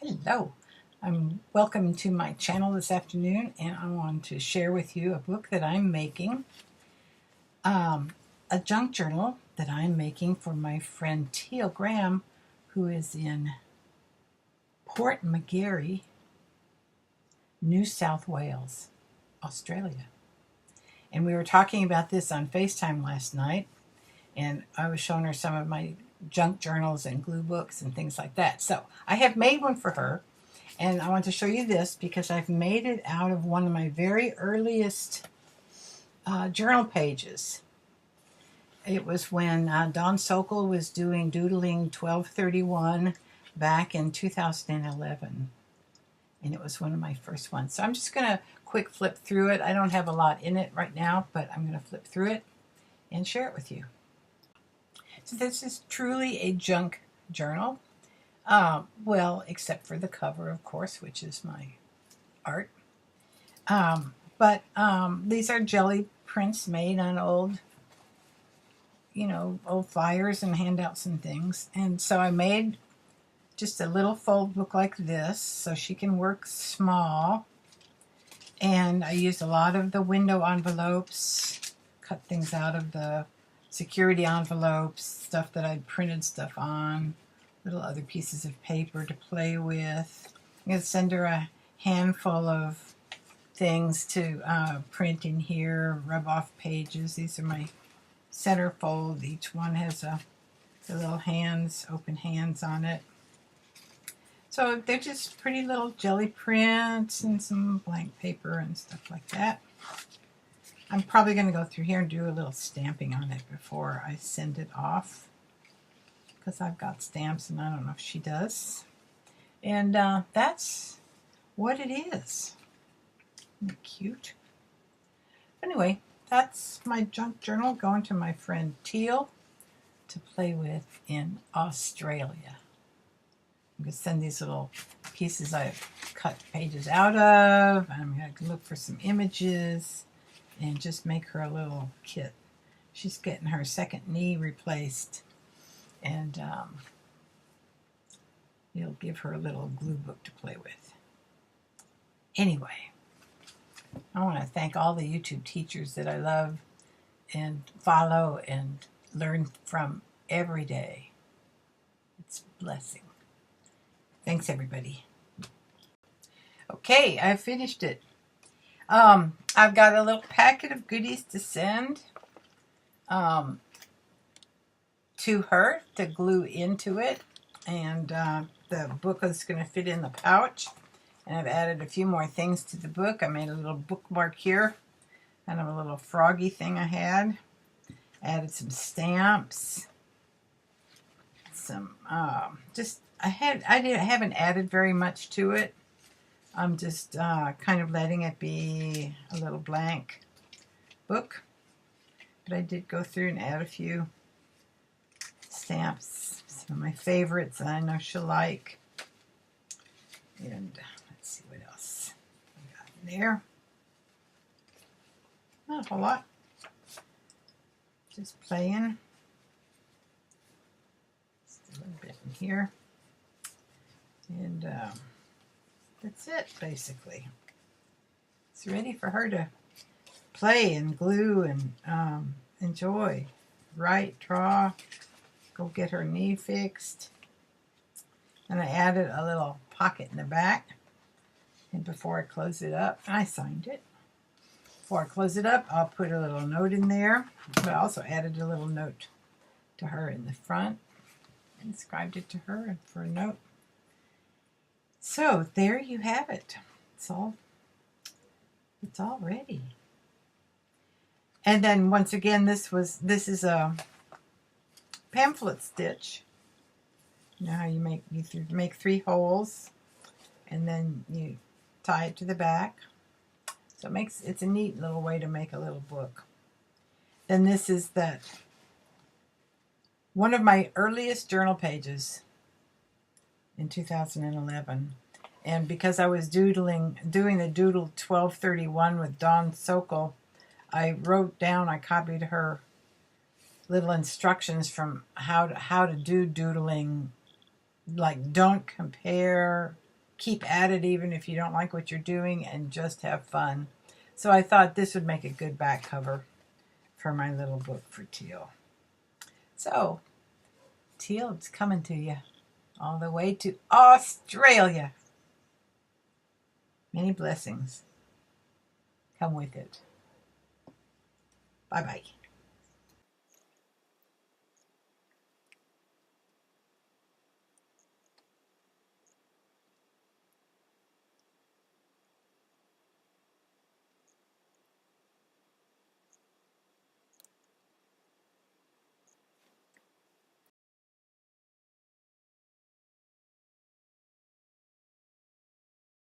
Hello, welcome to my channel this afternoon, and I want to share with you a book that I'm making, a junk journal that I'm making for my friend Teal Graham, who is in Port Macquarie, New South Wales, Australia. And we were talking about this on FaceTime last night, and I was showing her some of my junk journals and glue books and things like that. So I have made one for her. And I want to show you this because I've made it out of one of my very earliest journal pages. It was when Don Sokol was doing Doodling 1231 back in 2011. And it was one of my first ones. So I'm just going to quick flip through it. I don't have a lot in it right now, but I'm going to flip through it and share it with you. So this is truly a junk journal. Well, except for the cover, of course, which is my art. But these are jelly prints made on old flyers and handouts and things. And so I made just a little fold book like this so she can work small. And I used a lot of the window envelopes, cut things out of the security envelopes, stuff that I'd printed stuff on. Little other pieces of paper to play with. I'm going to send her a handful of things to print in here, rub off pages. These are my centerfold. Each one has the little hands, open hands on it. So they're just pretty little jelly prints and some blank paper and stuff like that. I'm probably going to go through here and do a little stamping on it before I send it off, because I've got stamps and I don't know if she does. And that's what it is. Isn't it cute? Anyway, that's my junk journal going to my friend Teal to play with in Australia. I'm going to send these little pieces I've cut pages out of. I'm going to look for some images and just make her a little kit. She's getting her second knee replaced. And it'll give her a little glue book to play with. Anyway, I want to thank all the YouTube teachers that I love and follow and learn from every day. It's a blessing. Thanks, everybody. Okay, I finished it. I've got a little packet of goodies to send. To her to glue into it, and the book is going to fit in the pouch, and I've added a few more things to the book. I made a little bookmark here, kind of a little froggy thing I had. Added some stamps, some I haven't added very much to it. I'm just kind of letting it be a little blank book, but I did go through and add a few stamps, some of my favorites that I know she'll like. And let's see what else I got in there. Not a whole lot. Just playing. Just a little bit in here. And that's it, basically. It's ready for her to play and glue and enjoy. Write, draw. Go get her knee fixed. And I added a little pocket in the back. And before I close it up, I signed it. Before I close it up, I'll put a little note in there. But I also added a little note to her in the front. And inscribed it to her for a note. So there you have it. It's all ready. And then once again, this is a pamphlet stitch. You know how you make 3 holes, and then you tie it to the back. So it's a neat little way to make a little book. Then this is one of my earliest journal pages in 2011. And because I was doing the Doodle 1231 with Don Sokol, I copied her little instructions from how to do doodling. Like, don't compare keep at it even if you don't like what you're doing and just have fun. So I thought this would make a good back cover for my little book for Teal. So, Teal, it's coming to you all the way to Australia. Many blessings come with it. Bye-bye.